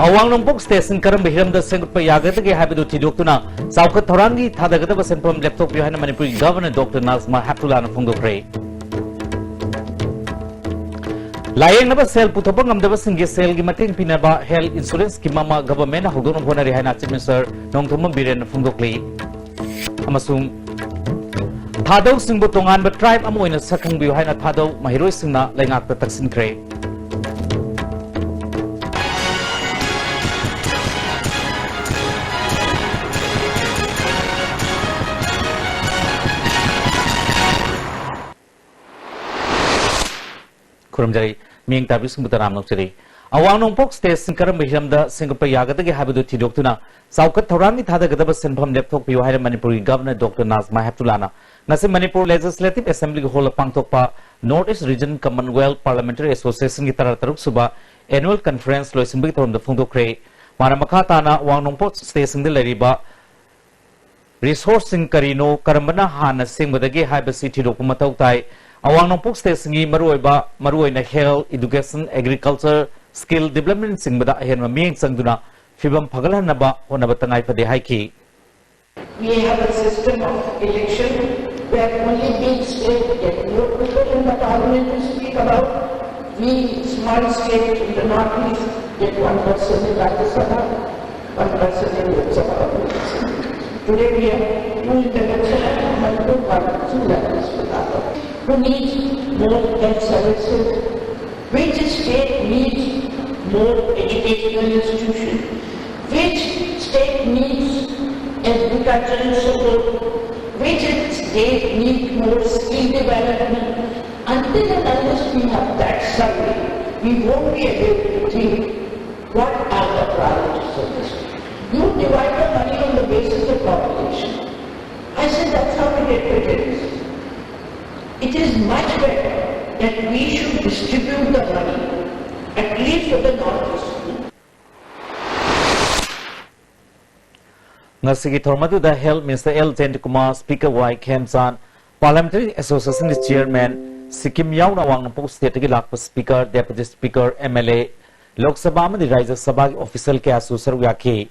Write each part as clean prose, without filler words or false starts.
Awang Nongpok Station Karam Hiram the Singapore Yagataki Habitu Tidokuna, South Torangi, Tadagata Senpum laptop behind Manipuri Governor Dr. Nazma Hatulana Fungo Gray. Lying number sell Putopang the Singi sale Gimating Pinaba Health Insurance Kimama Government Hodon Honari Hana Minister Nongtumum Biren Fungo Clay. Amasum Tado Singbotongan but tribe Amoin a second behind a Tado Mahiro Sina Langak the Taxin Cray. Kurumjari, Ming Tabis Mutaram Nokchari. Awang Nongpok Station Karam Hiram the Singapore Yagataki Habitu Tidokuna, Saukat Torani Tadagata Senpum laptop behind Manipuri Governor Dr. Nazma Hatulana. Nasi Manipur Legislative Assembly Hall of Pangtokpa, Northeast Region Commonwealth Parliamentary Association Gitara Taruk Suba, Annual Conference Loisimbik from the Fundo Cray, Maramakatana, Wang Nongpok Station the Leriba, Resourcing Karino, Karambana Hana Sing with the Gay Hyber City Dokumatautai, Awang Nongpok Station Maruiba, Maruina Health, Education, Agriculture, Skill Development Sing with the Ahen Ming Sangduna, Fibam Pagalanaba, Onabatanai for the Haiki. We have a system of election where only big state get more people in the parliament to speak about. We, small state in the northeast, get 1% in Rajya Sabha, 1% in Lok Sabha. Today we have 2 intellectual and Manipur parliaments in Rajya who needs more health services, which state needs more educational institutions, which state needs agricultural support, which state needs more skill development. Until and unless we have that survey, we won't be able to think what are the priorities of this. You divide the money on the basis of population. I said that's how we get prejudice. It is much better that we should distribute the money, at least for the Northeast. Ngasigi Thormadu the Health Minister L. Kumar, Speaker Y. Kemsan, Parliamentary Association Chairman, Sikkim Yauna Wang Nongpok State Lakpa Speaker, Deputy Speaker, MLA, Lok Sabha the Rajya Sabha Official Kasu Sarwyaki.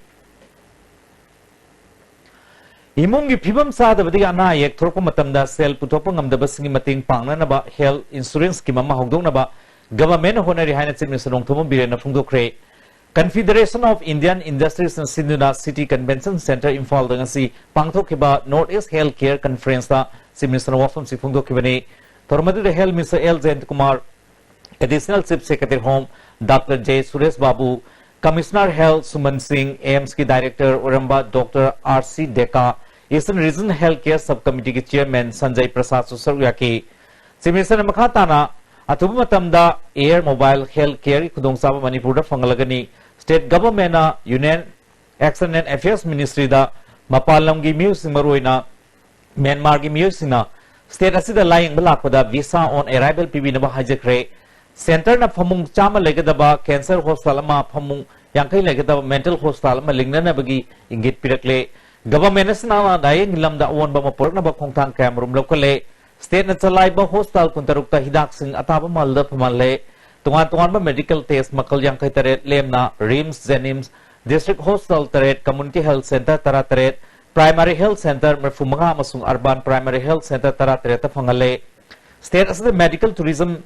Imungi Pibam Sada Vadiana Yek Trokomatamda Sel Putopangam the Basing Mating Panganaba Health Insurance Kimama Hongdonaba, Government Honari Hanatim Mr. Tomo Birena Fungo Cray, Confederation of Indian Industries and Sinduna City Convention Center in Faldangasi, Pangtokiba Northeast Healthcare Conference, Minister Wafam Sifungo Kibane, Tormadu the Health Mr. L. Kumar, Additional Chief Secretary Home, Dr. J. Suresh Babu, Commissioner Health Suman Singh, AMSK Director Oramba Dr. R.C. Deka, Eastern Region Healthcare Subcommittee Chairman Sanjay Prasad Susaryaki, Minister Makatana, Atubumatamda Air Mobile Healthcare Kudongsaba Manipur Fangalagani, State Government, Union Action and Affairs Ministry da Mapalamgi Musing Maruina, Myanmar Musina, State Asida Lying Balakpada, Visa on Arrival PB Naba Hajakre, Center na Pamung Chama Legadaba, Cancer Hospital Ma Pamung, Yankai Legadaba, Mental Hospital Malingna Bagi, Ingit Pirakle, Government Nasana, Dying Lamda one Bamapurna Bakongtan Cameroon locally, State Natsalaiba Hospital Kuntarukta Hidak Sing Ataba Malda Pamale, Tuan Medical Test Makal Yankai Taret, Lemna, Rims, Zenims, District Hospital Taret, Community Health Center Tarateret, Primary Health Center, Merfumaga Masung Urban Primary Health Center Tarateret Fangale, State as the Medical Tourism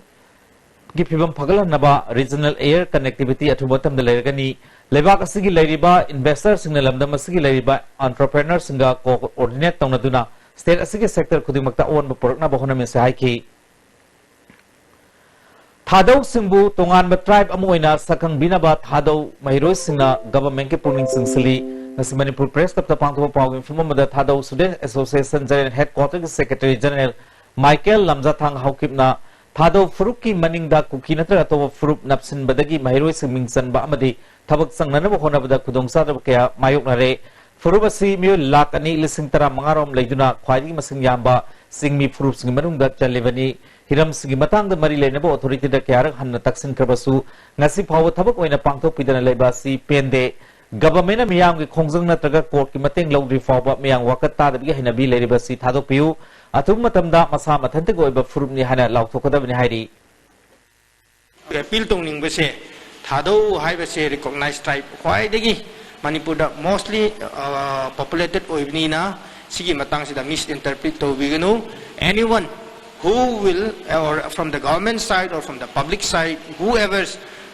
Gipibam Pagala Naba, Regional Air Connectivity at Tubatam the Lergani, Levakasigi Leriba, Investors in the Lamdamasigi Leriba, Entrepreneurs in the Coordinate Tonaduna, State Asigi Sector Kudimakta on Bapurna Bahona Misaiki. Thado Simbu, Tongan Tribe Amoina, Sakang Binabat, Hado, Mahiro Sina, Government Puning Singsili, Nasimani Press of the Panko Program from the Thado Sudan Association General Headquarters Secretary General Michael Lamzatang Haukipna. Thado Furuki Maninda Kukinatra to Furuk Napsin Badagi, Mahiro Simingsan Bamadi, Tabak Sang Nanabahona of the Kudongsa Kea, Mayokare, Furubasi Mu Lakani, Lissing Tara Mangarom Leguna, Quadi Masing Yamba, Sing me Furups Gimarunga Jalevani, Hiram Sigimatang the Marilenabo Authority the Kiara Hanna Taxin Krabasu, Nasi Power Tabak when a Panto Pidana Lebasi, Pende, Government Miang Kongzang Nataga Court, Kimating Low Reform, Miang Wakata, the Bihanabi Lebasi, Tado Piu. Atumatamda Masama Tantago Furumni Hana Laukokada Hairi. Repeal Tongning Bese, Thado Highway recognized tribe. Why digi Manipur mostly populated Oibnina, Sigi Matang sida misinterpret to Viganu. Anyone who will, or from the government side or from the public side, whoever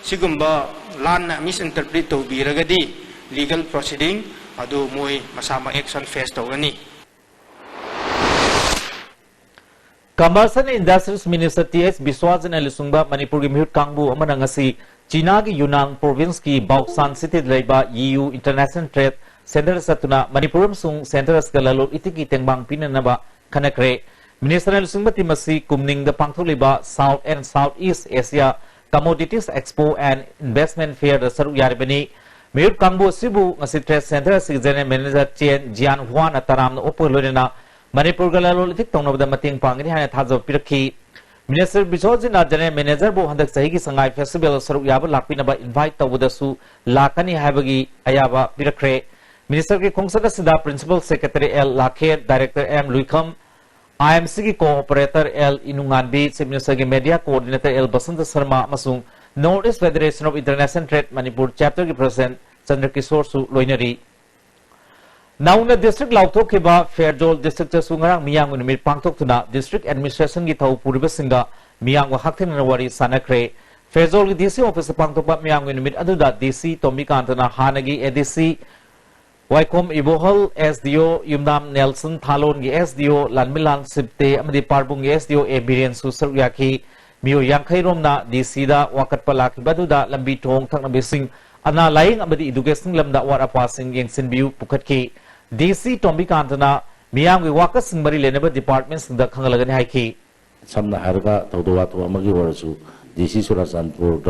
Sigumba Lan misinterpret to Viragadi, legal proceeding, Adu Mui Masama action face to Gani. Commerce and Industries Minister T.S. Biswajan Elisungba Manipur Mihut Kangbu Amanangasi China ki Yunnan Province ki Bauksan City Laiba EU International Trade Center Satuna Manipuram Sung Center Skalalo Itiki Tengbang Pinanaba Kanakre Minister Elisungba Timasi Kumning the Pangtuliba South and Southeast Asia Commodities Expo and Investment Fair the Saru Yaribani Mihut Kangbu Sibu Ngasi Trade Center General Manager Chen Jian Huan Ataram Opulurina Manipur Galalo Tik Tong of the Mating Pangini Hanazo Piraki Minister Biswajina General Manager Bo Handak Sahi Sangai Festival Saru Yaba Lapinaba invite Tawudasu Lakani Habagi Ayaba Pirakre Minister Ki Kongsaka Sida Principal Secretary L Lakhe Director M Luikam IMC Ki Co-Operator L Inunganbi Chief Minister Ki Media Coordinator L Basanta Sarma Masung Northeast Federation of International Trade Manipur Chapter Ki President Chandra Kishore Su Loinari Nauna District Lautok Kiba Fairjol District Sungarang Miyang Unimit Pangtok Tuna District Administration Gitau Puribasinga Miyang Haktin Wari Sanakre Fairjol DC Office Pangtok Miyang Unimit Aduda DC Tommy Kantana Hanagi ADC Waikom Ibohol SDO Yumdam Nelson Thalon SDO Lanmilan Sipte Amadi Parbung SDO Ebirian Susaryaki Mio Yankai Romna DC da Wakat Palaki Baduda Lambi Tong Taknabising Ana Laing Amadi Education Lamda Wara Passing Yang Sinbiu Pukatki DC Tombi Kantana Miyang Wakas Mari Lenaba Departments the Kangalagan Haiki. Samna Harga Tauduatu Amagi Warasu, DC Surasanpur,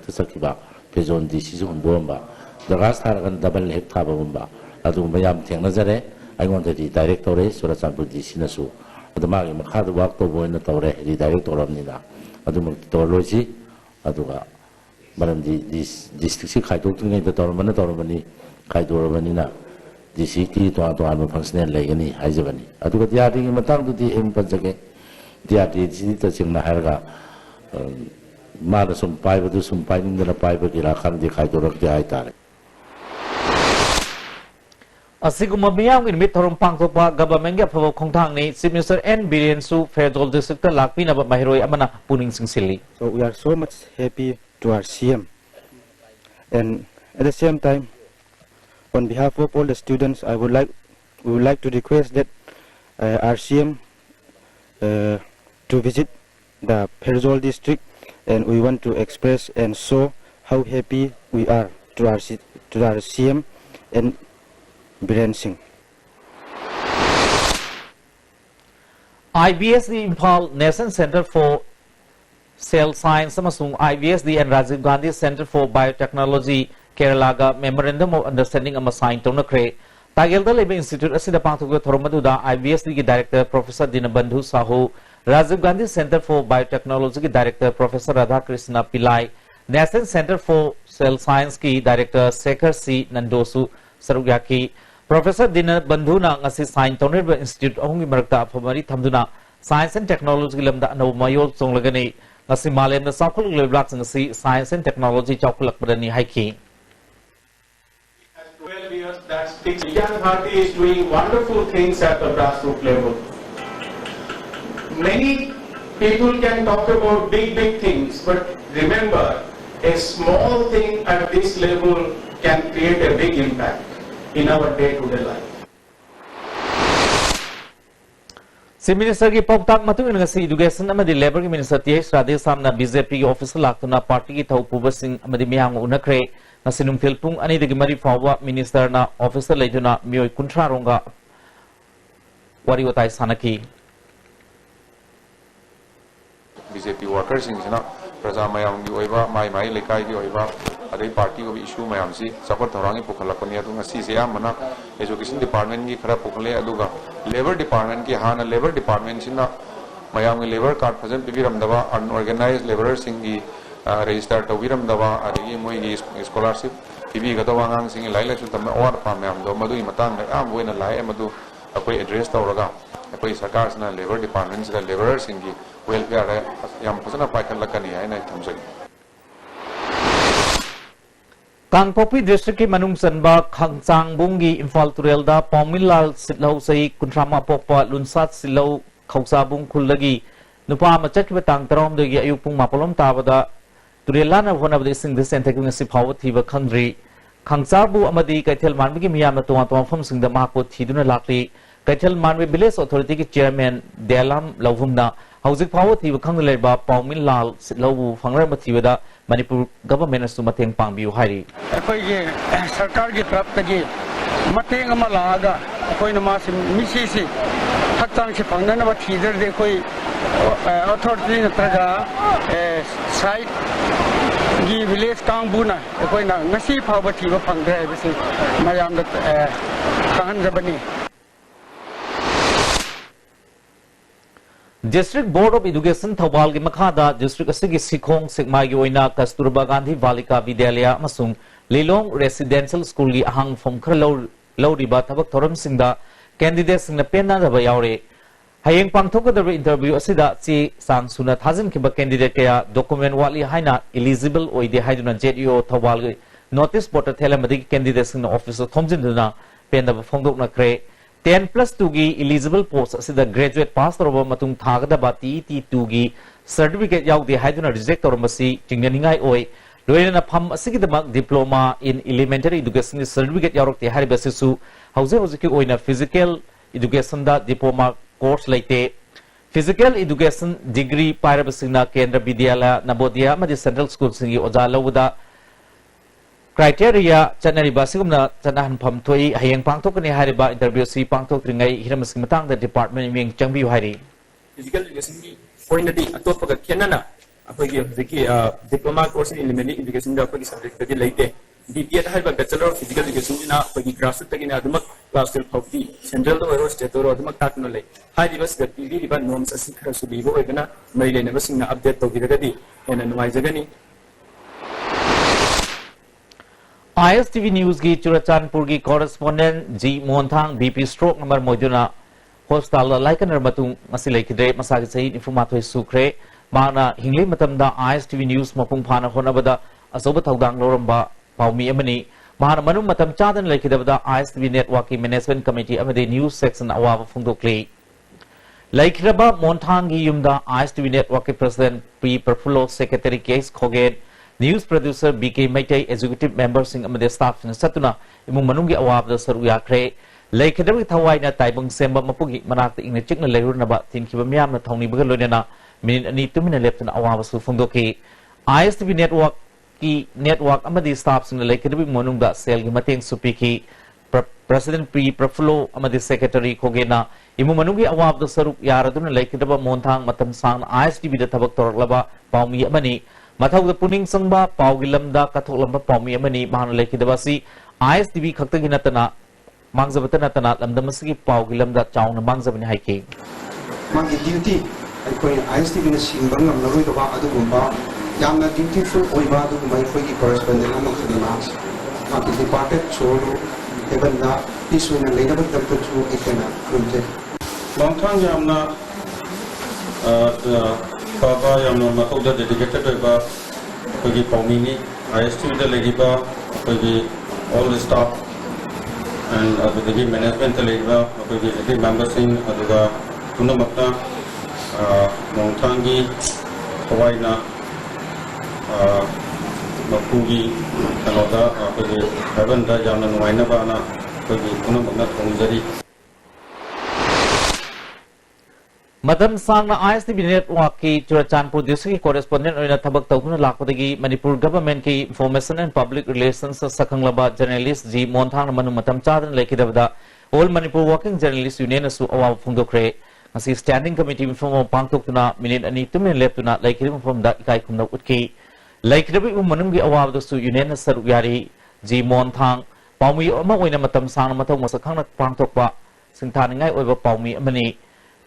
Sakiba, Pezon DC Bomba, the Ras Haragan double head Tabamba, Adumayam Tenazare, I wanted the directorate Surasanpur DC Nasu, the Magi Makadu Wakto in the Tore, the director of Nina, Adumology, Aduga, but this district Kaito to the Tormana Tormani, Kaito Vanina. The city to Antoine functional legani, Hizabani. I took the adding in Matang to the Impazake, the Addis in Naharga, Mother some pipe to some piping the pipe of Irakan, the Kaito of the Haitare. Asiguma Miyang in Mitorum Pangtopa, Gabamanga for Kontangni, Minister N. Billion Su, Federal District, Lakpina, but my hero Amana Puning Silly. So we are so much happy to our CM. And at the same time, on behalf of all the students, we would like to request that our CM to visit the Perzol district, and we want to express and show how happy we are to our CM and Biren Singh. IBSD Impal National Center for Cell Science Samasung IBSD and Rajiv Gandhi Center for Biotechnology Kerala Memorandum of Understanding am signed to Nakre. Tagelda Labour Institute Asida Pangtuga Thoromaduda, IBSD Director Professor Dinabandhu Sahu, Rajiv Gandhi Center for Biotechnology Director Professor Radha Krishna Pillai, National Center for Cell Science Ki Director Sekhar C. Nandosu Sarugyaki, Professor Dinabandhu na ngasi sign to Labour Institute Ongi Marakta Pamari Thamduna, Science and Technology Lamda no Mayol Songlagani, ngasi Malem the Sakul Leblaks ngasi Science and Technology Chokulak Badani Haiki. 12 years that speaks. Young Bharti is doing wonderful things at the grassroots level. Many people can talk about big things, but remember, a small thing at this level can create a big impact in our day-to-day life. Si Minister ki Pagtak Matu in si Education amadi Labor ki Minister T.H. Radhesamna BJP office laktuna party ki thau pubasing amadi miyang unakre na sinungtil pung ani digi mari fawa minister na officer leiduna mioi kuntra ronga wari watai sanaki BJP workers in Sina Praja Mayam gi oiba mai lekai gi oiba adai party ko issue mayam si support thorangi pukhalakani adu ngasi se amana education department gi khara pukhale aduga labor department ki hana labor department sina mayam gi labor card fajan pibiram daba unorganized laborers singi register to viram daba adigi moi gi scholarship pibi ga dawa ngang singi lai lai su tam or pa mayam do madu matang na am boina lai madu akoi address tawraga akoi sarkar sina labor department sina laborers singi welfare yam phasana paikhan lakani hai na thamjagi Kangpopi district ki manung sanba khangchang bungi Imphal Turelda Paumilal Sitlau sei kuntrama pokpa lunsat silau khausa bung khulagi nupa machak batang tarom de gi ayupung mapolom tabada Turelana hona bade sing the sentakung si phawati ba khandri khangchabu amadi kaithel manbi gi miyam na tong tong phom sing da mahko thiduna lakli kaithel manbi village authority ki chairman Delam Lovumna hauzik phawati ba khangle ba Paumilal Sitlau phangra mathibada Manipur government asu mateng pangbiu hairi koi ye sarkar gi taraf tagi mateng ama laga koi na mas misi si hakchang si pangna ba thider de koi authority na traga site gi village kangbuna koi na ngasi phawa thi ba phangre bisi mayam da khan jabani District Board of Education Thawal gi makhada district asigi sikhong sikmai gi oina Kasturba Gandhi Balika Vidyalaya amasung Lilong Residential School gi ahang phom khara loriba thabak thoram singda candidates singna penna da ba yaure hayeng pangthokadaba interview asida chi sang suna thajin kiba candidate kaya document wali haina eligible oide haiduna JDO Thawal gi notice board thelamadi candidates singna office thomjinduna penna ba phongdokna kre 10+2 gi eligible post asida graduate pass toroba matung thagada ba TET2 gi certificate yaudi haiduna reject toromasi chingyaningai oi loina pham asigi damak diploma in elementary education certificate yarokte haribasisu hauze ki oina physical education da diploma course laite physical education degree pairabasingna kendra vidyalaya nabodia amadi central school singi oja lawuda criteria chanari basigumna chanahan pham thoi hayeng pangthokani hariba interview si pangthok tringai hiramasing matang da department ming changbi hairi physical education gi point di atop ga kenana apogi zeki diploma course in elementary education da apogi subject di laite DPED hariba bachelor of physical education na apogi grassroots tagina adumak class 12 phawti central do ero state ro adumak takno lei hariba sgati riba norms asi khara subibo oigana mai lena basingna update togiragadi ena nuai jagani ISTV News की चुराचानपुर की correspondent ji Mohanthang BP stroke number मोजुना hospital लाइकन रमतुंग मसी लेखिदे मसागी सही इन्फॉर्माथोई सुखरे माना हिंगली मतमदा ISTV News मपुंग फाना होनबदा असोब थौदांग लोरंबा पाउमी अमनी माना मनु मतम चादन लेखिदबदा ISTV network की management committee अमदे news section अवाब फुंगदोक्ले लेखिदबा मोहनथांग की युमदा ISTV network के president P Perfulo secretary case खोगेन News producer BK Maitai executive members sing amade staff na satuna imong manunggi awab da saru yakre lekhadabi thawai na taibang semba mapugi manakta ingna chikna leirur na ba tinkiba miyam na thongni baga loina minin ani tumina leptana awab su phungdoki ISTV network ki network amade staff sing lekhadabi manungda sel gi mateng supiki president P Perfulo amade secretary khogena imong manunggi awab da saru yaraduna lekhadaba monthang matam sang ISTV da thabak toraklaba paumi amani Mathaug puning sangba paugilamda kathoklamba paumi amani mahana lekhidabasi ISTV khakta ginatana mangzabata natana lamdamasigi paugilamda chauna mangzabani haike magi duty aikoi ISTV na simbang ngamnaroi doba adugumba yamna dutiful oiba adugumba aikoi ki correspondent among khadima magi departed cholu ebanna isuna leidaba dabtu chu ikena kunje longthang yamna Baba yamna matauda dedicated ba kogi paumini ISTV da legiba kogi all the staff and the management da legiba kogi the members in aduga punamakta longthangi hawaina mapugi kanoda kogi heaven da yamna nuaina ba na kogi punamakna thongjari Madam Sangna ISTV network ki Churachandpur district correspondent oina thabak tawduna lakpadagi Manipur government ki information and public relations sakhanglaba journalist ji monthang manu matam chadan lekhidabda all Manipur working journalist union asu awa phungdokre asi standing committee inform pangtokuna minute ani tumen leptuna lekhidam from da ikai khumna utki lekhidabi manunggi awabda su union saru yari ji monthang paumi ama oina matam sangna matau masakhangna pangtokpa singthaningai oiba paumi amani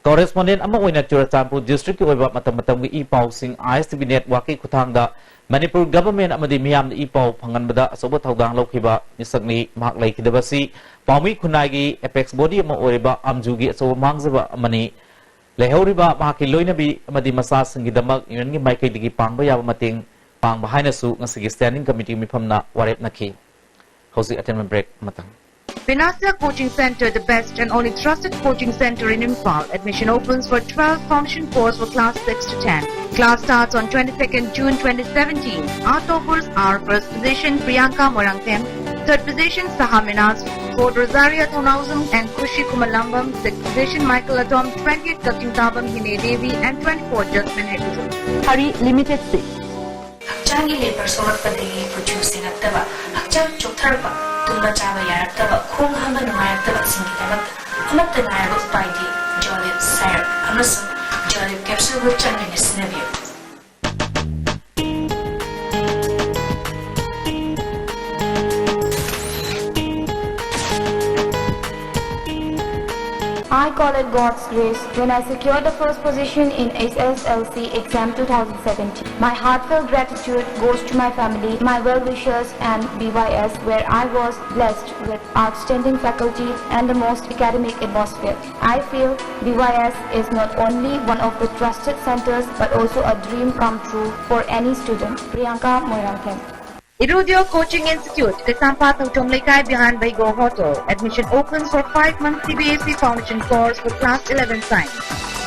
correspondent ama oina Churachandpur district ki oiba matam gi ipau sing ISTV network ki kuthangda Manipur government amadi miyam da ipau phanganbada asoba thaudang lokhiba nisakni mak lekhidabasi paumi khunai gi apex body ama oiba amju gi asoba mangjaba amani lehoriba maki loinabi amadi masa singi damak yungi maikai digi pangba yaba mateng pang behind the su ngasi standing committee mi phamna warep nakhi hosi attendment break matang Vinasya Coaching Center, the best and only trusted coaching center in Imphal. Admission opens for 12 function course for class 6 to 10. Class starts on 22nd June 2017. Our toppers are first position Priyanka Morangtem, third position Saha Minas, fourth Rosaria Thonausam and Kushi Kumalambam, sixth position Michael Atom, 20th Katimtabam Hine Devi and 24th Jasmine Hedusam. Hari Limited 6. Hakchangi labor sorakpadagi producing attaba hakchang choktarba tumba chaba yaraktaba khong hamba numayartaba singidamak amatta nayaba upaidi jolib syrup amasung jolib capsule gu channe sinabiyo I call it God's grace when I secured the first position in SSLC exam 2017. My heartfelt gratitude goes to my family, my well-wishers and BYS, where I was blessed with outstanding faculty and the most academic atmosphere. I feel BYS is not only one of the trusted centers but also a dream come true for any student. Priyanka Moirangthem. Irudio Coaching Institute, Kasampa Tautomlekai behind Baigo Hotel. Admission opens for 5-month CBSE Foundation course for class 11 science.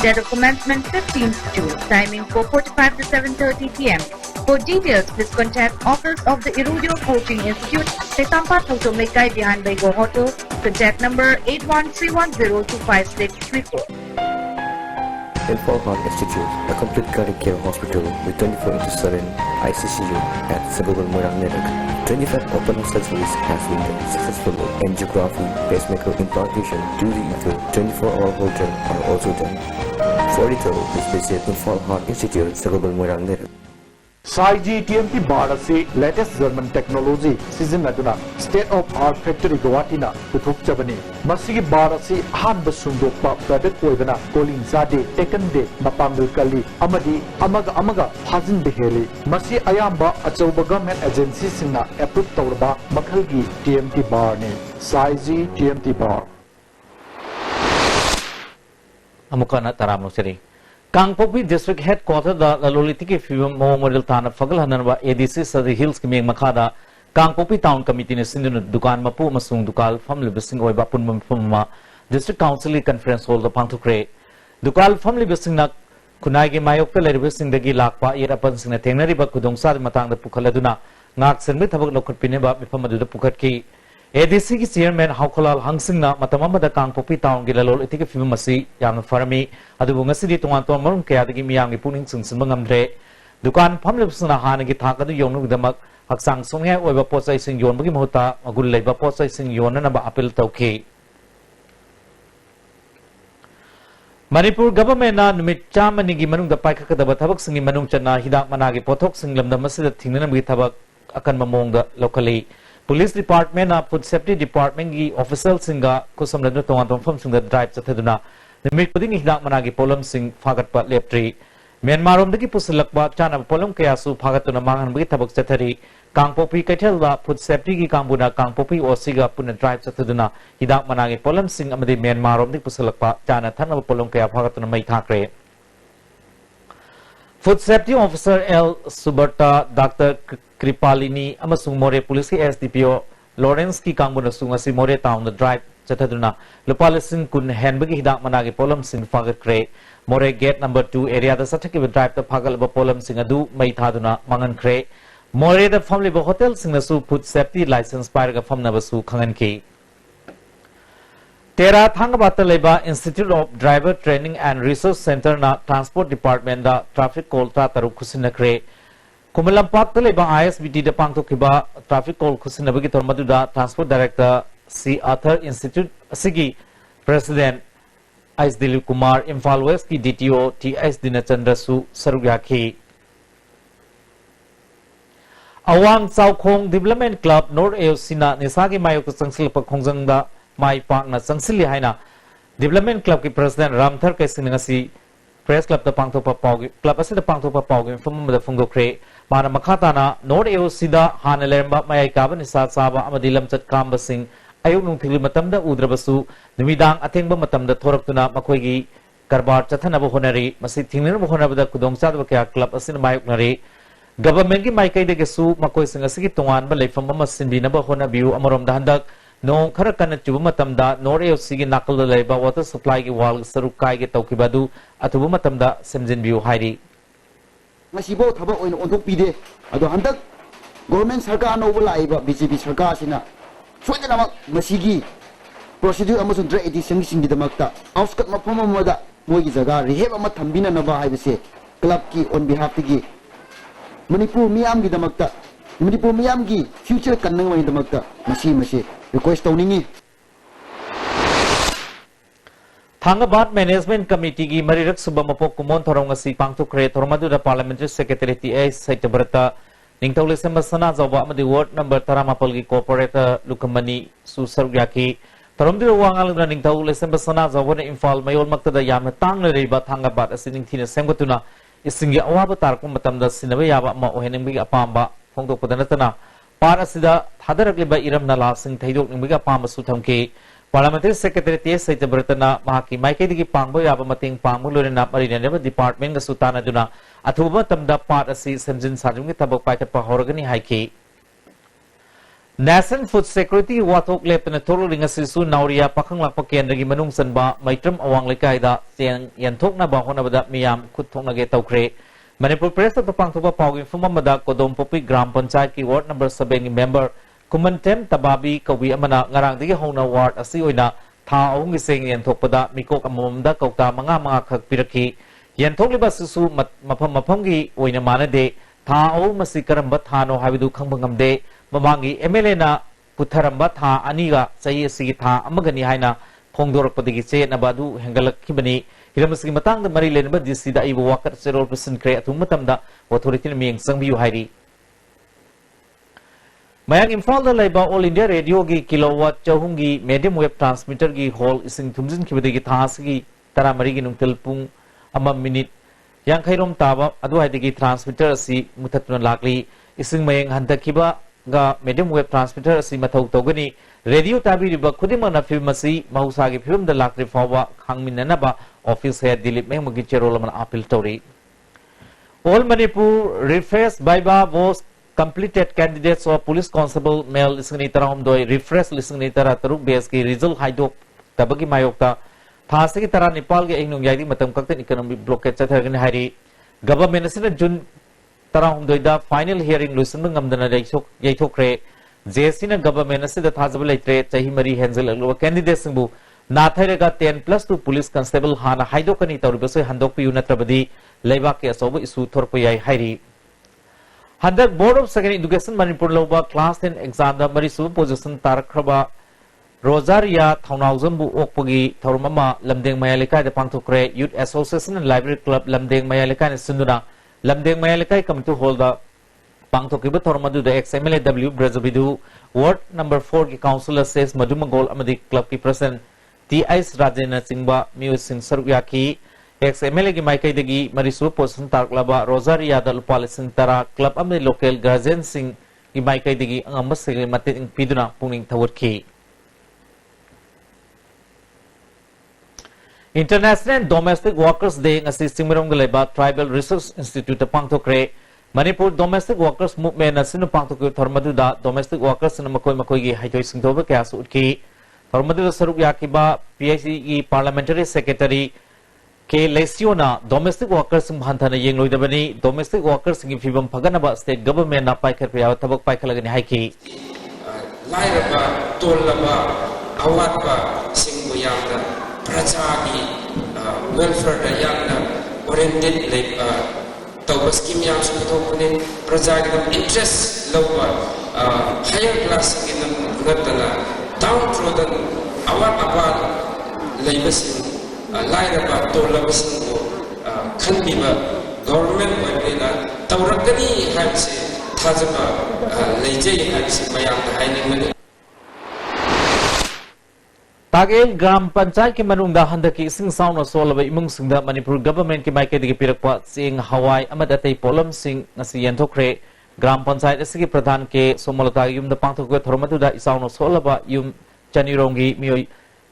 Date of commencement 15th June. Timing 4:45 to 7:30 p.m. For details, please contact Office of the Irudio Coaching Institute, Kasampa Tautomlekai behind Baigo Hotel. Contact number 8131025634. Imphal Heart Institute, a complete cardiac care hospital with 24/7 ICCU at Suburban Moirang Network. 25 open surgeries has been done successfully. Angiography, pacemaker implantation, 2D echo, 24-hour Holter are also done. For detail, please visit Imphal Heart Institute, Suburban Moirang Network. Saiji TMT bar asi latest German technology sizinaduna state of art factory Guwahati na puthokchabani masigi bar asi ahanba sundokpa private oibana calling zade taken day mapangil kali amadi amaga hajin beheli masi ayamba achauba government agency singna approve tawraba makhalgi TMT bar ne Saiji TMT bar amukana taramno seri Kangpopi District Headquarter da Lalolitiki Film Model Tana Fagal Hananba ADC Sadi Hills Kiming Makada Kangpopi Town Committee Sindun Dukan Mapu Masung Dukal Family Bissing Oiba Punma District Council Conference Hall the Pangtukre Dukal Family Bissing Nak Kunagi Mayokta Leribissing the Gilakpa Irapan Sina Tenariba Kudongsa Matang the Pukaladuna Nak Senmit Habak Lokut Pineba Bifamadu the Pukatki ADC ki chairman Haukolal Hangsingna matamamada Kangpopi town gilalol itiki film masi yamna farami adubu ngasidi tungan ton marum kaya dagi miyamgi puning sungsimba ngamdre dukan phamlibsna hanagi thakadu yongnu damak haksang songhe oiba pochai sing yonbagi mahuta agul leiba pochai sing yonana ba appeal tawki Manipur government na numit chamani gi manung da paikakadaba thabak singi manung chana hidak managi pothok singlamda masida thingnana gi thabak akan mamong da locally Police Department na Food Safety Department gi official singa kusam lanu tongan tongfam singa drive chathaduna nimit puding hidak managi polam sing fagat pa leptri Myanmar rom dagi pusalakba chana polam kaya su fagatuna mangan bagi thabak chathari Kangpopi kaithal da Food Safety gi kambuna Kangpopi osiga puna drive chathaduna hidak managi polam sing amadi Myanmar rom dagi pusalakba chana thanaba polam kaya fagatuna mai thakre Food Safety Officer L. Suberta, Dr. Kripalini, Amasung More Police SDPO, Lawrence Ki Kanguna Sungasi More Town, the drive, Chataduna, Lupalisin Kun Henbagi Hidak Managi Polam Sing Fagat Kre, More Gate number 2, area the Sataki drive the Pagalaba Polam Singadu, Maitaduna, Mangan Kre, More the family hotel Singasu Food Safety License Paraga from Navasu Kanganki. Tera Thangabata Leba Institute of Driver Training and Research Center na Transport Department da Traffic Call ta taru kusinakre Kumalampak ta leba ISBT da pangto kiba Traffic Call kusinabagi tormadu da Transport Director C. Arthur Institute Sigi President Ais Dilip Kumar Imphal West ki DTO T.S. Dinachandra Su Sarugyaki Awang Saukhong Development Club North Eosina Nisagi Mayok Sangsilpa Khongjang da Mai Partner Sangsili Haina Development Club ki President Ramthar Kaisingasi Press Club the Pangto Papau Club Asida Pangto Papau from the Fungo Kre Mana Makatana Nord Eo Sida Hanalemba Mai Kaban Isa Saba Amadilam Chat Kamba Sing Ayung Thili Matamda Udrabasu Nimidang Atengba Matamda Thoraktuna Makoigi Karbar Chatana Honari Masi Thinir Honabada Kudong Sadwaka Club Asin Mayuk Nari government ki mai kai de ke su makoi sing asigi tongan ba leifam ama sinbinaba hona biu amarom da handak nong khara kana chuba matam da noreo sigi nakal da leiba water supply ki wall saru kai ge tawkibadu atuba matam da semjin biu hairi masibo thaba oin onthok pide ado handak government sarkar no laiba BJP sarkar sina soidana masigi procedure amasun dra edition singi damakta outskirt mafam amada moigi jaga rehab ama thambina na ba haibase club ki on behalf ki Manipur miyam gi damakta Manipur miyam gi future kannang mai damakta masi request tawningi Thangabat Management Committee gi marirak subamapok kumon thorong asi pangthukre thormadu da Parliamentary Secretary TI Saitabrata ningtau December sana jawa amadi ward number 13 gi corporator Lukamani Susaryaki thoromdu wangal da ningtau December sana jawa na Imphal mayol makta da yamna tangna reiba Thangabat asi ningthina semgatuna isingi awaba tarku matamda sinaba yaba ma oheningbi apamba phongdok padanatana par asida thadaragliba iram nala sing thaidok ningbi apamba su thamke Parliamentary Secretary T Saitabrata mahaki maikay digi pangbo yaba mating pangbo lorena marineba department ga sutana duna athuba matamda par asi semjin sarjung gi tabak paikat pa horgani haiki National Food Security wathok lepna thoro ringa sisu nauria pakhang lakpa kendra gi manung sanba maitram awang lekai da siang yanthok na ba hona bada miyam khut thokna ge tawkre Manipur Press ta pangthoba pawgi fuma mada kodom popi gram panchayat ki ward number 7 gi member Kumantem tababi kawi amana ngarang digi hona ward asi oina tha ahung gi seng yanthok pada mikok amomda kauta mga khak piraki yanthok liba sisu mafam gi oina manade tha au masi karamba thano habidu khangbangam de Mamangi MLA na putharamba tha aniga sayi sigi tha amagani haina phongdorak padigi che na badu hengalak kibani hiramsigi matang da mari lenba DC da ibu wakat serol person kre atum matamda authority na miyang sangbiu hairi Mayang Imphal da laiba All India Radio gi kilowatt chahungi medium wave transmitter gi hall ising thumjin kibadigi tha sigi tara mari gi nungtel pung ama minute yang khairom taba adu haidigi transmitter asi mutatuna lakli ising mayang handakiba ga medium wave transmitter asi mathau togani radio tabi riba khudima na film asi mahusa gi film da lakri fawa khangmin na ba office head Dilip Meng magi cherol man appeal tori All Manipur refresh baiba was completed candidates of police constable male isngni tarahom doi refresh lisngni tara taruk bs ki result haidok tabagi mayokta thase ki tara Nepal ge engnung yaidi matam kakten economic blockade chathargani hari government asina jun tarahom doi da final hearing luisan ngamdana yaithokre JC na government asida thajabal leitre chahi mari henzil alwa candidates singbu nathaiga 10+2 police constable hana haidokani tawribase handok piu natrabadi leibak ke asobu isu thorpo yai hairi Handak Board of Secondary Education Manipur Loba Class 10 exam da marisu position tarkraba Rosaria Thaunawzambu okpagi thormama lamdeng mayalika da pangthokre Youth Association and Library Club lamdeng mayalika ne sinduna lamdeng mayalika committee hall da pangthokiba thormadu da XMLW Brazabidu Ward number 4 ki councillor says Madumagol amadi club ki president TIS Rajendra Singba Muse Singh Sarukyaki XMLA ki maikai degi marisu position tarklaba Rosaria da lupalising tara club amni local Gazen Singh ki maikai degi angamas sing matin piduna puning thawurki International and Domestic Workers Day ngasi Singmirong galeba Tribal Research Institute pangthokre Manipur Domestic Workers Movement asinu pangthokre thormadu da domestic workers na makoi gi haitoi singdoba kya sutki thormadu saruk yakiba PIC ki parliamentary secretary ke lesiona domestic workers bhanthana yengloi domestic workers ki fibam phaganaba state government na paikher priya thabak paikhalagani haiki lairaba tolaba awatba singbu yamna prajagi welfare da yamna oriented leba tawba scheme yam sumithokune prajagi da interest lowa higher class ki nam gatana downtrodden awat leibasing lairaba tolabasingbu khanbiba government oibena tawrakani haibse thajaba leijai haibse mayam da hainingmani Tagel Gram Panchayat ki manungda handaki sing sauna solaba imung singda Manipur government ki maike digi pirakpa sing hawai amadate polam sing ngasi yanthokre Gram Panchayat asigi pradhan ke Somalata yumda pangthokwe thormatu da isauna solaba yum chanirongi mioi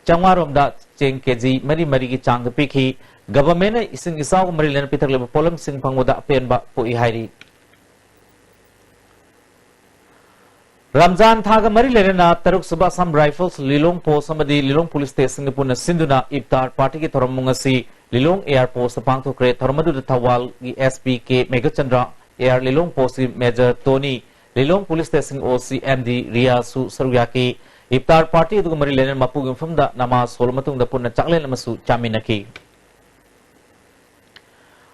Changwarom da cheng keji mari ki chang pikhi government ising isaw mari len pitak le polam sing pangmoda penba po ihairi Ramzan Thaga Mari Lerena, Taruk Suba Sam Rifles, Lilong Post, Samadi, Lilong Police Station, Puna Sinduna, Iftar, Party Tormungasi, Lilong Air Post, Pangto Crate, Tormadu Tawal, SPK, Megachandra, Air Lilong Post, Major Tony, Lilong Police Station, OC, MD, Ria Su Saruyaki, Iftar Party, the Mari Leren Mapugum from the Namas, Solmatung, the Puna Chakle Namasu, Chaminaki.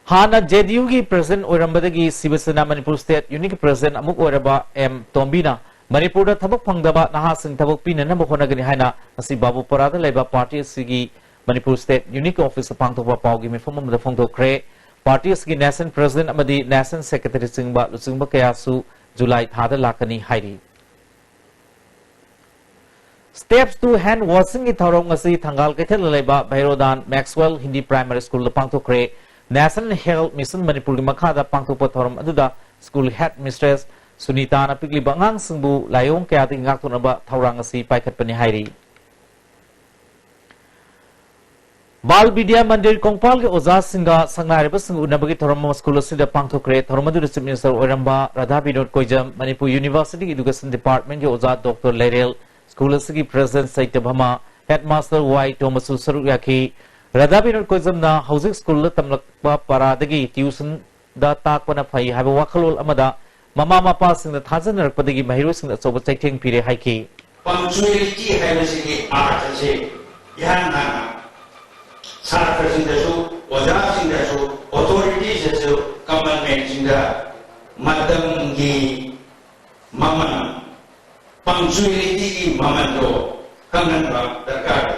Hana JDU President Orambadagi, Sivasana Manipur State, Unique President Amuk Oraba, M. Tombina. Manipur da thabak phangdaba nahasing thabak pina na mokhonagani haina asi babu parada leba party sigi Manipur State Unique Office pangthoba paugi mifam da phongthokre party sigi National President amadi National Secretary singba lusingba kayasu July thada lakani hairi Steps to hand washing it thorong asi thangal kaithel leba Bhairodan Maxwell Hindi Primary School da pangthokre National Health Mission Manipur gi makhada pangthopa thorom aduda school head mistress Sunita na pigli bangang singbu layong kaya ting ngakto na ba thaurang asi paikat panihairi. Bal Vidya Mandir Kongpal ke Oza Singa Sangnari Basing Unabagi Thorama School Sida Pangthokre Thoramadu District Minister Oramba Radha Binod Koijam Manipur University Education Department ke Oza Dr. Lerel School Sigi President Saita Bhama Headmaster Y Thomasu Saruyaki Radha Binod Koijam na Housing School Tamlakpa Paradagi Tuition da Takwana Pai Haba Wakalol Amada Mama Mapa sing the Tazan Padigi Mahiro sing the Soba Taking Pire Haiki. Punctuality Hamasiki art and say, Yana Sarah in the show, Odas in the show, authorities as governments in the Madam Gi Mama Punctuality Mamando Kananba the card.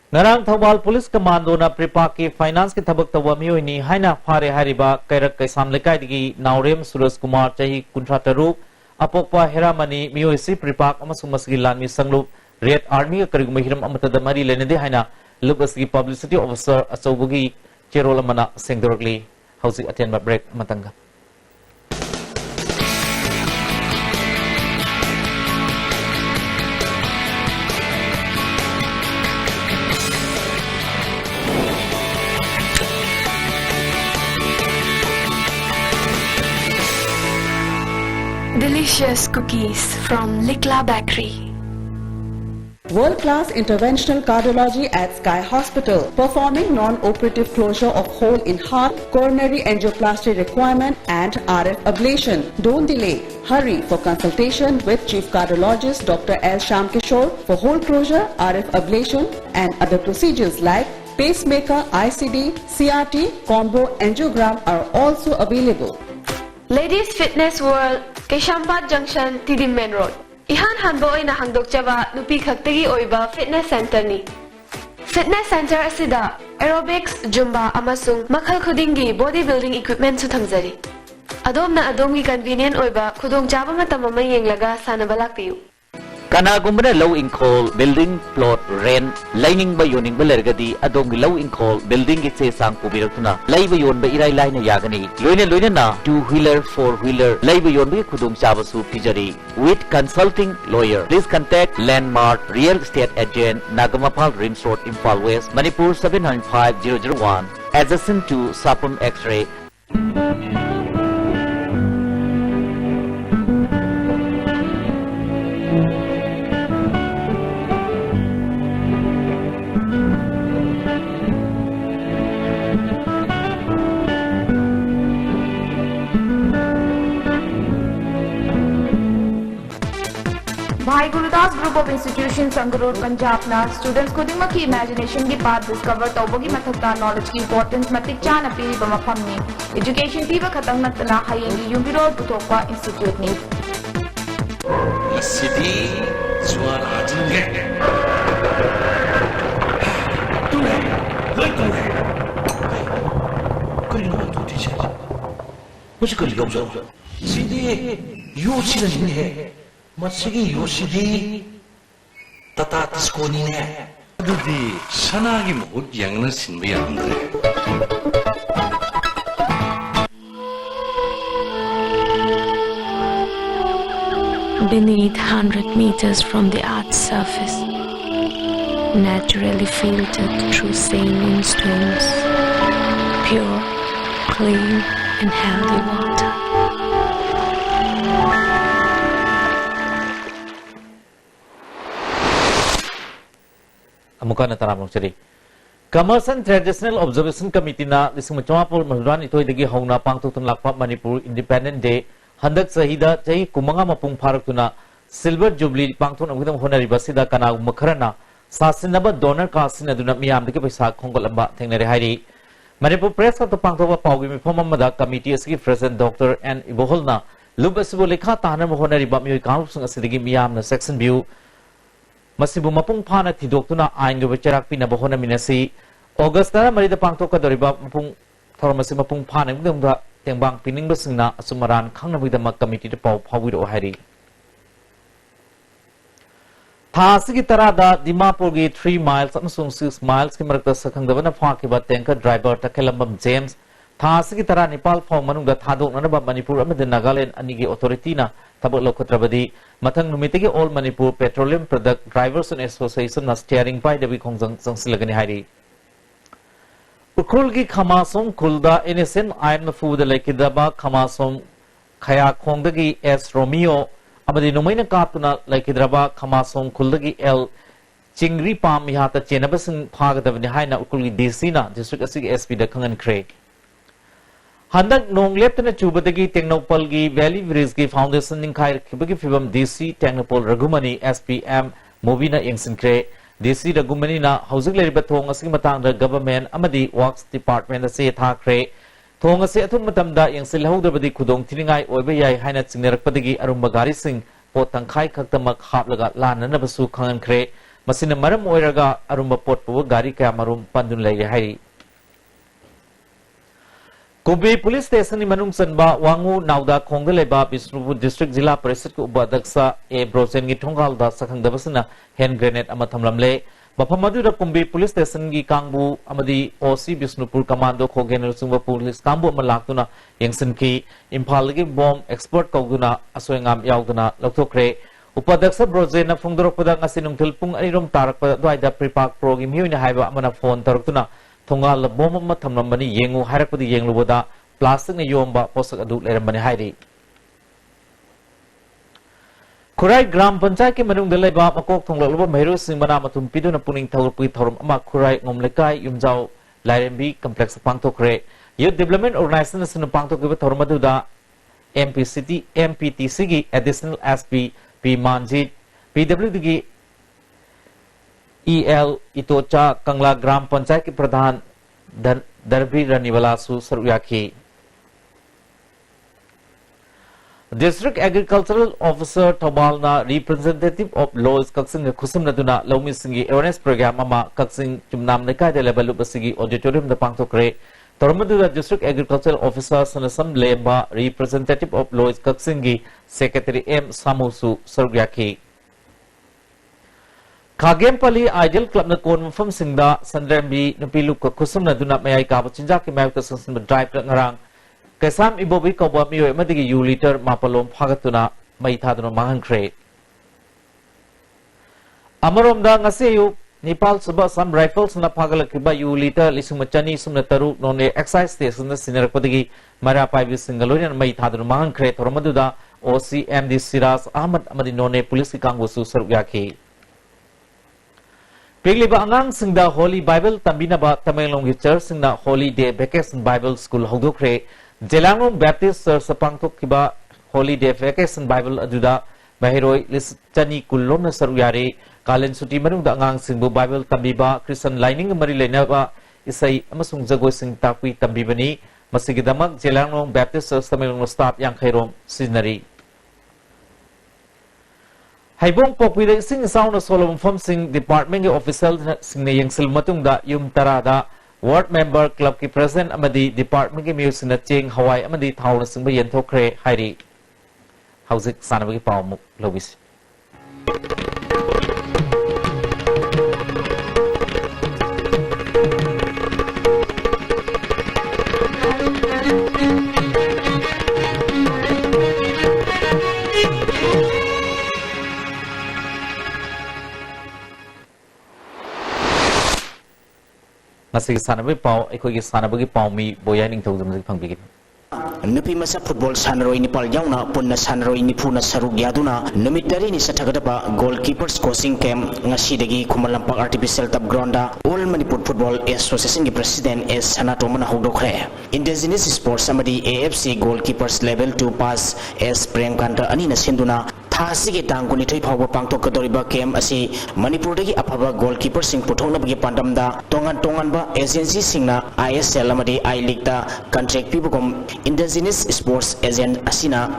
Narang Thawal Police Commando na Pripaki Finance ki thabak tawa miyo ni haina phare hariba kairak kaisam lekai digi Naurem Suraj Kumar chahi kuntra taru apokpa heramani miyo si Pripak amasung masgi lanmi sanglup Red Army ka karigumay hiram amatada mari lenede haina lubasgi publicity officer asobugi cherola mana sengdorgli hausi atyan ba break matangga. Delicious cookies from Likla Bakery. World-class interventional cardiology at Sky Hospital, performing non-operative closure of hole in heart, coronary angioplasty requirement and RF ablation. Don't delay. Hurry for consultation with Chief Cardiologist Dr. L. Shyam Kishore for hole closure, RF ablation and other procedures like pacemaker, ICD, CRT, combo angiogram are also available. Ladies Fitness World, Keshambat Junction, Tidim Main Road. Ihan hanbo ay nahangdok chaba nupi khaktagi oiba fitness center ni. Fitness center asida aerobics, zumba amasung makhal khudingi bodybuilding equipment su thamjari. Adom na adom gi convenient oiba khudong chaba matam ama yenglaga sanaba lakpiyu. Kanagumba low incall building plot rent lining ba yoning ba lergadi adong low incall building gi che sang pubiratuna laiba yon ba irai laina yagani loina na 2-wheeler 4-wheeler laiba yon ba khudong chaba su pijari with consulting lawyer. Please contact Landmark Real Estate Agent Nagamapal Rim Road Imphal West Manipur 795001 adjacent to Sapun X-ray. Bhai Gurudas Group of Institutions Sangarur Punjab na students khudimaki ki imagination ki path discover tawbagi mathakta knowledge ki importance matik chana pi ba mafam ni education piba khatang natna hayengi yumbiro puthokwa institute ni Masidi suar ajinge tu hai koi no tu teacher much kar liyo jo sidi yoshi na ni hai Masigi Yoshidi Tata Tisconi ne. Dudi Sanagi Mud youngness in Biandre. Beneath 100 meters from the Earth's surface, naturally filtered through saline stones, pure, clean, and healthy water. Amukan na taramong siri. Commerce and Traditional Observation Committee na lising macamapol mahuran ito'y dagi hauna pangtutun lakpa Manipur Independent Day handak sahida jayi kumanga mapung parak tuna Silver Jubilee pangtun ang kitang honariba sida kana makarana sasin na ba donor kasin aduna miyam dagi paisa konggol amba tengnari hari. Manipur Press kato pangtuwa pawgi mi pamamada committee asigi President Dr. N. Ibohol na lub asibo likha tahanan mo honariba miyoy kanup sang asidagi miyam na section view Masibu mapung pana tidokuna aing do becharak pinabahona minasi August na marida pangtok ka doriba mapung thormasi mapung pana ngdamda tengbang pining basingna asumaran khangna bida mak committee de pau phawiro hari Thasigi tarada Dimapur gi 3 miles amasung 6 miles ki marakta sakhangdabana phakiba tanker driver takelambam James Thasigi tara Nepal phong manungda thadok nanaba Manipur amade Nagaland anigi authority na tabak lokhotrabadi mathang numitigi All Manipur Petroleum Product Drivers and Association na steering by debi khongjang jangsilagani hari Ukrul gi khamasong kulda innocent ain mafuda laikidaba khamasong khaya khongdagi S Romeo amadi numaina kaptuna laikidraba khamasong kuldagi L Chingri pam mihata chenabasing phagadabani haina ukrul gi DC na district asigi SP da khangan kre Handak nong leptana chubadagi Technopol gi Valley Bridge gi Foundation ningkai kibagi fibam DC Technopol Ragumani SPM Movina yengsinkre DC Ragumani na hauzik leriba thong asing matang da government amadi Works Department ase thakre thong ase athum matamda yengsil haudabadi khudong thiningai oiba yai haina chingnerakpadagi arumba gari sing pot tangkhai khaktamak haplaga lanana basu khangan kre masina maram oiraga arumba pot pu gari kya marum pandun lai hai Kubi Police Station manung sanba wangu nauda khongdaleba Bisnupur District Jila Parishad ku ubadaksa A Brosen gi thonggal da sakhangdabasna hand grenade ama thamlamle baphamadu da Kubi Police Station gi kangbu amadi OC Bisnupur Commando Khogener sungba police kambu ama laktuna yengsin ki Imphal gi bomb expert kauguna asoingam yauduna lokthokre upadaksa Brosen na phungdorokpada ngasinung thilpung anirom tarakpa dwaida pripak program hiuna haiba amana phone taruktuna Thongal bomb ma thamlambani yengu hairakpadi yenglubada plastic na yomba posak adu lerambani hairi Khurai Gram Panchayat ke manung dalaiba makok thonglalba mehru singmana matum piduna puning thawrpui thorum ama Khurai ngomlekai yumjau lairembi complex pangtokre youth development organization sinu pangtokbe thormadu da MPTC gi additional SP P Manjit PWD gi EL Itocha Kangla Gram Panchayat के प्रधान दरबी रनीवालासु सर्वयाखी District Agricultural Officer Thobalna Representative of Laws Kaksing Kusum Naduna Lomi Singi Awareness Program Ama Kaksing Chumnam Nekai de Level Basigi Auditorium the Pangtokre Tormadura District Agricultural Officer Sanasam Lemba Representative of Laws Kaksingi Secretary M Samusu Sargyaki Kagempali Ideal Club na kon mafam singda Sanrembi Nupiluk ka kusum na duna mayay kapachinja ki mayag tasang drive ka ngarang Kaisam ibobi kawa miyo madigi U liter mapalom pagatuna may itaduna mahangkre Amarom da ngasiyo Nepal suba Sam Rifles na pagalakiba U liter lisung machani sumna taru none excise station na sinarakpadigi marapay bisingalorian may itaduna mahangkre Tormaduda OCMD Siras Ahmad Amadi none police ki kanggusu sarugyaki Pigliba angang singda Holy Bible tambinaba Tamelong Church singna Holy Day Vacation Bible School hogdokre Jelangong Baptist Church sapangtok kiba Holy Day Vacation Bible aduda bahiroi lischani kullom na saruyari kalen suti manung da angang singbu Bible tambiba Christian lining marilenaba isai amasung jagoi sing takwi tambibani masigidamak Jelangong Baptist Church Tamelong staff yang khairom sinari Haibong Pokpida sing sound na Solomon Farm sing department ke official sing na yang silmatung da yung tarada ward member club ki president amadi department ke music na cheng Hawaii amadi thawna sing ba yen thokre hairi hauzik sanabagi pawmuk lobis Masih sana bagi pau, ikut sana bagi pau mi boya ning tahu zaman pang bikin. Nupi masa football sanaroi Nepal yauna punna sanaroi nipuna saruk yaduna numit dari ni sathagadaba goalkeepers coaching camp ngasidagi Khumalampak artificial turf ground da All Manipur Football Association gi president S Sanatomana hogdokre indigenous sports amadi AFC goalkeepers level 2 pass S Premkanta anina senduna Thasigi tangkuni thoi phawba pangthokadoriba camp asi Manipur dagi aphaba goalkeeper sing puthoknabagi pandamda tongan ba agency singna ISL amadi I League da contract pibugom indigenous sports agent asina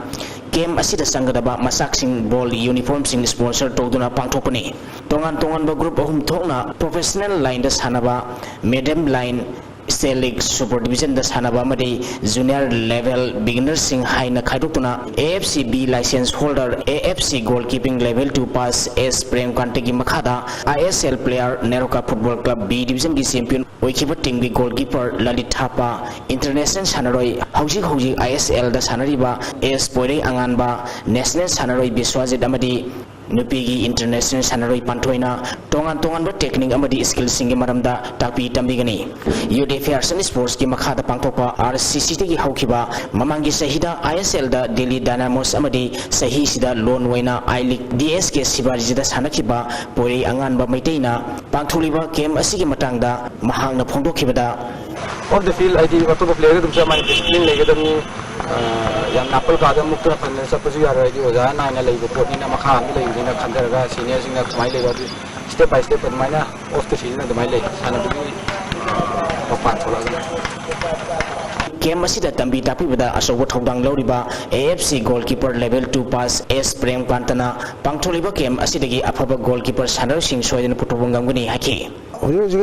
camp asida sangadaba masak sing ball uniform sing sponsor toduna pangthokpani tongan ba group ahum thokna professional line da sanaba medium line State League Super Division da sanaba amadi junior level beginners sing haina khaidokuna AFC B license holder AFC goalkeeping level 2 pass S Prem Kantegi makhada ISL player Neroka Football Club B division gi champion oikiba team gi goalkeeper Lalit Thapa international sanaroi hauji ISL da sanariba S Poirei Anganba national sanaroi Biswajit amadi Nupigi international sanaroi pantoina tongan ba technique amadi skill singi maramda tapi tambigani youth affairs and sports ki makhada pangtokpa RCC gi haukiba mamangi sahida ISL da Delhi Dynamos amadi sahi sida loan waina I League DSK Sibariji da sanakiba pori angan ba maiteina pangthuliba game asigi matangda mahangna phongdokibada on the field ID wato player dum sa man discipline legadamni yang napal kada mukta panel sa pasu yar ID oja na na leibo pot ni na makha mi leibo na khandaraga senior sing na khmai leibo step by step maina off the field na dumai lei sana du opan thola Game asida tambi tapi bada asobo thodang loriba AFC goalkeeper level 2 pass S Prem Pantana pangtholiba game asidagi afaba goalkeeper sanar sing soiden putobangam gani haki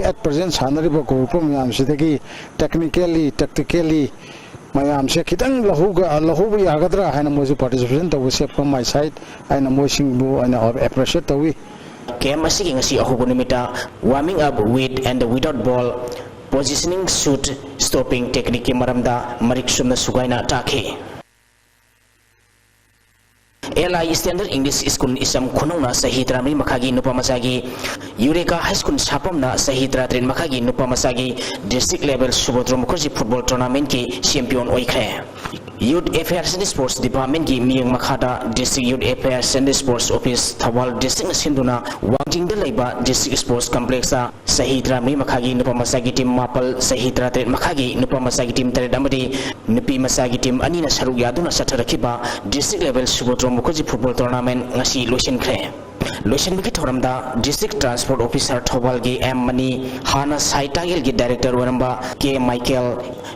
at present sanariba goalkeeper myam sidagi technically tactically mayam se kitang lahubu yagadra haina moju participation to sep from my side haina moising bu ana appreciate tawi game asigi ngasi ahubu nimita warming up with and without ball positioning shoot stopping technique maramda marik sumna sugaina takhe LI Standard English School isam khunona sahitra mi makhagi nupa masagi Eureka High School sapamna sahitra train makhagi nupa masagi district level Subodro Mukherjee football tournament ki champion oikhe Youth Affairs and Sports Department ki miyang makhada District Youth Affairs and Sports Office Thawal District sinduna Wangjing da laiba District Sports Complex a sahitra mi makhagi nupa masagi team mapal sahitra train makhagi nupa masagi team tare damadi nupi masagi team anina saruk yaduna satharakiba district level Subodro Mukherjee football tournament ngasi lotion kre lotion biki thoramda district transport officer thobal gi M Mani hana saitagil gi director waramba K Michael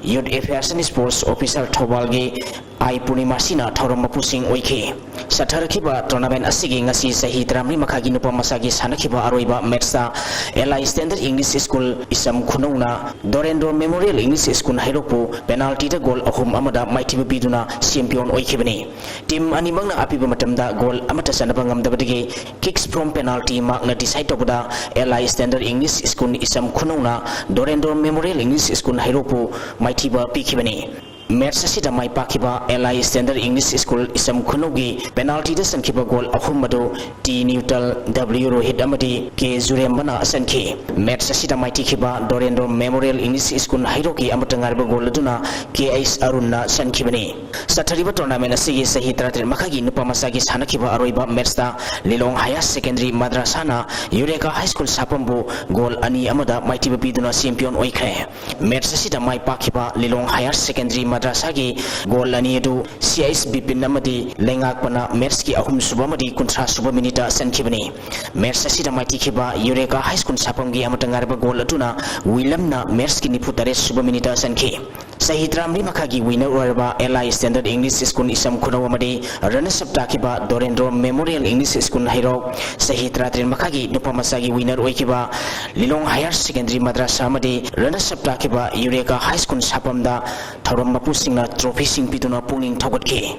youth affairs and sports officer thobal gi I Purnima Sina thoram mapusing oike satharakiba tournament asigi ngasi sahi tramni makhagi nupa masagi sanakiba aroiba matcha LI Standard English School isam khunona Dorendor Memorial English School hairopu penalty da goal ahum amada maitiba biduna champion oikibani team animangna apiba matamda goal amata sanaba ngamdabadigi kicks from penalty makna decide tobuda LI Standard English School isam khunona Dorendor Memorial English School hairopu maitiba pikibani match asida mai pakiba LI Standard English School isam khunugi penalty da sankiba goal ahum madu T Neutral W Rohit amadi K Zurembana sanki match asida mai tikiba Dorendor Memorial English School hairoki amatangarba goal aduna KS Arunna sankibani sathariba tournament asigi sahi tratin makhagi nupa masagi sanakiba aroiba match da Lilong Higher Secondary Madrasana Eureka High School sapambu goal ani amada maitiba biduna champion oikhe match asida mai pakiba Lilong Higher Secondary Madrasagi goal ani edu CIS Bipin namadi lengak pana match ki ahum suba madi kuntra suba minita sankibani match asida mai tikiba Eureka High School sapamgi amatangarba goal aduna William na match ki niputare suba minita sanki Sahitramri makhagi winner orba LI Standard English School isam khunaw amadi runners up takiba Dorendor Memorial English School hairo Sahitratrin makhagi nupa masagi winner oikiba Lilong Higher Secondary Madrasa amadi runners up takiba Eureka High School sapamda thoram mapusingna trophy sing pituna punging thogatki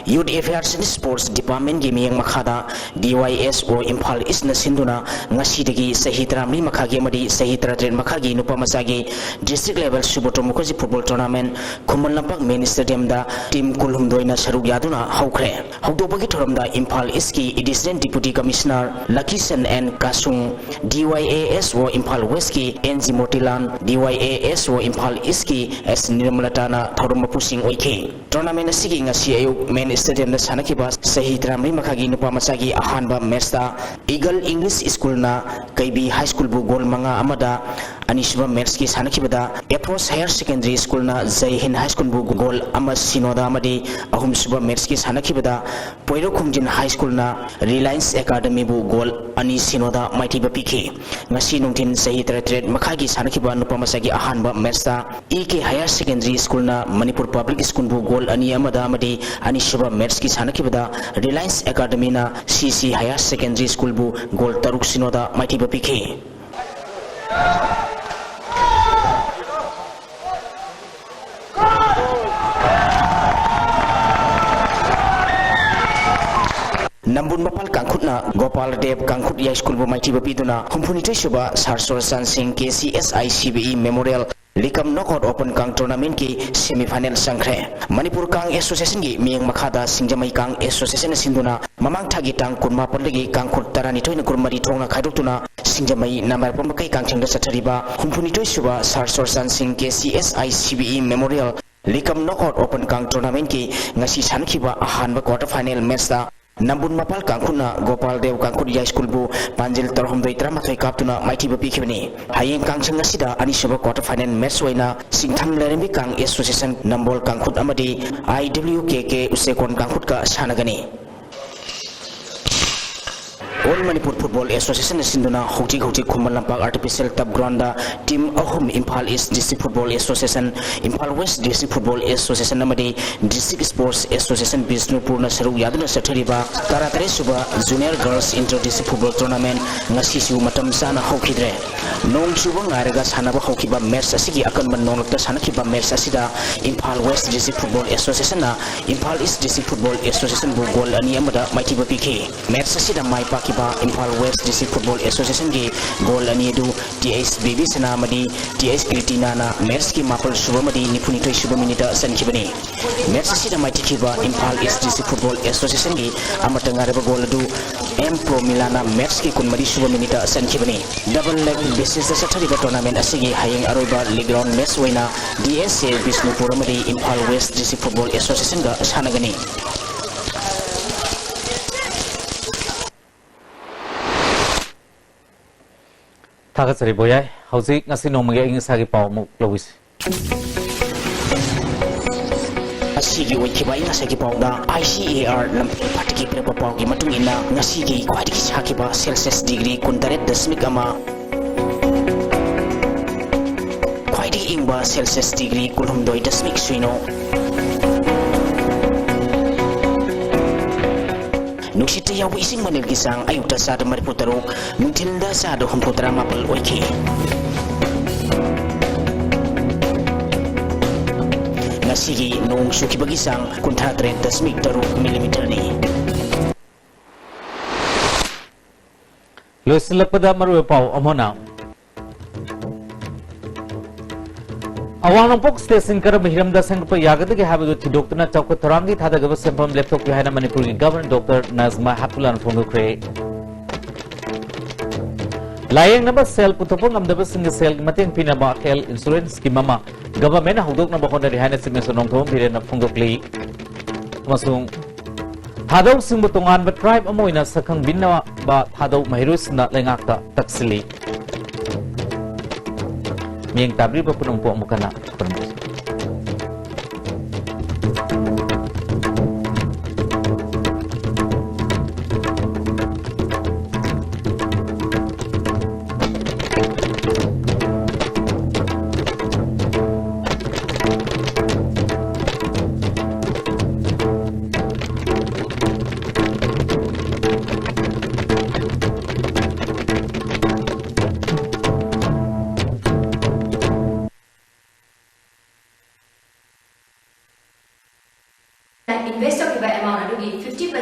Youth Affairs and Sports Department gi miyang makhada DYSO Imphal East na sinduna ngasidagi sahi 3 makhagi amadi sahi 3 makhagi nupa masagi district level Suboto Mukherjee football tournament Khumman Lampak main stadium da team kulhumdoi na saruk yaduna haukhre haudopagi thoramda Imphal East ki Assistant Deputy Commissioner Lakisan and Kasung DYASO Imphal West ki NG Motilan DYASO Imphal East ki S Nirmalatana thorum pusing oike tournament asigi ngasi ayuk main stadium da sanakiba sahi 3 makhagi nupa masagi ahanba match da Eagle English School na KB High School bu goal manga amada Anishba match ki sanakibada Approach Higher Secondary School na Jai Hind High School bu goal ama sinoda amadi ahum suba match ki sanakibada Poiro Khumjin High School na Reliance Academy bu goal ani sinoda maitiba piki ngasi nungtin sahi 3 makhagi sanakiba nupa masagi ahanba match da EK Higher Secondary School na Manipur Public School bu goal ani amada amadi Anishba match ki sanakibada Reliance Academy na CC Higher Secondary School bu goal taruk sinoda maitiba piki Nambun Mapal Kangkutna Gopal Dev Kangkut High School bu maiti bapiduna humpuni suba Sarsor Sansing KCSI CBE Memorial Likam Knockout Open Kang Tournament ki semifinal sangkre Manipur Kang Association gi miyang makhada Singjamai Kang Association sinduna mamang thagi tang kunma pandagi Kangkut tarani toina kurmari thongna khaidokuna Singjamai namar pamakai Kangchangda sathariba humpuni suba Sarsor Sansing KCSI CBE Memorial Likam Knockout Open Kang Tournament ki ngasi sankiba ahanba quarter final match da Nambun Mapal Kangkuna Gopal Dev Kangkut High School bu Panjil Tarhomdoi Tramathoi Kaptuna Maiti Bapi Kibani Hayeng Kangchang Asida Anishaba quarter final match waina Singtham Lerembi Kang Association Nambol Kangkut amadi IWKK Usekon Kangkut ka sanagani All Manipur Football Association sinduna hauti Khumman Lampak Artificial Turf Ground da team ahum Imphal East District Football Association Imphal West District Football Association amadi District Sports Association Bisnupur na saruk yaduna sathariba taratare suba Junior Girls Inter District Football Tournament ngasi su matam sana haukidre nong suba ngaraga sanaba haukiba match asigi akanban nonokta sanakiba match asida Imphal West District Football Association na Imphal East District Football Association bu goal ani amada maiti bapiki match asida mai paki Imphal West District Football Association ki goal ani du TS BB sana madi TS Kritina na match ki mapal suba madi nipuni toi suba minita sankibani match sida mai tikiba Imphal East District Football Association ki amata ngareba goal du M Pro Milana match ki kun madi suba minita sankibani double leg basis sa thariba tournament asigi hayeng aroba league round match waina DSA Bisnupur madi Imphal West District Football Association ga sanagani Thagasari boyai hauzik ngasi nongmage ingsa gi paw mu lowis asigi wakiba ina sagi pawda ICAR lam patiki prepa pawgi matung ina ngasi gi khwadiki sakiba Celsius degree 38.ama khwadiki ingba Celsius degree 12.0 suino Nuksita yawi ising manil gisang ayukta sa Manipur tarok nungtilda sa humputara mapal oike Ngasigi nung suki bagisang kunta 30.3 mm ni Loisilakpada maru paw amona Awang pok station kar mahiram da sang pa yagad ke habadu thidokna chawk thorangi thada gaba sempam laptop ki haina Manipur ki governor Dr. Nazma Haptulan phongukre Layang naba sel putopong amdaba singa sel mateng pinaba health insurance ki mama government hudok na bakon dari haina simen sonong thom bire na phongukli masung thadau singbu tongan ba tribe amoina sakhang binna ba thadau mahirus na lengakta taksili Miyang tabri ba punong po mukana permisi.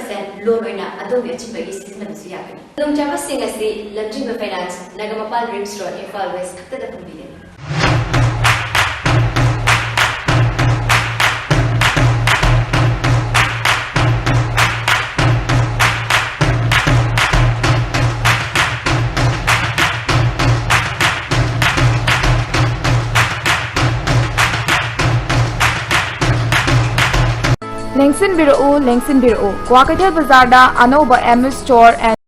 100% loan oina adong achimba gi season na siya kani long java sing asi luxury finance nagamapal rims road Imphal West khakta da pumbi Lengsin Biru, Kwa Kaithal Bazaar da Anoba MS Store and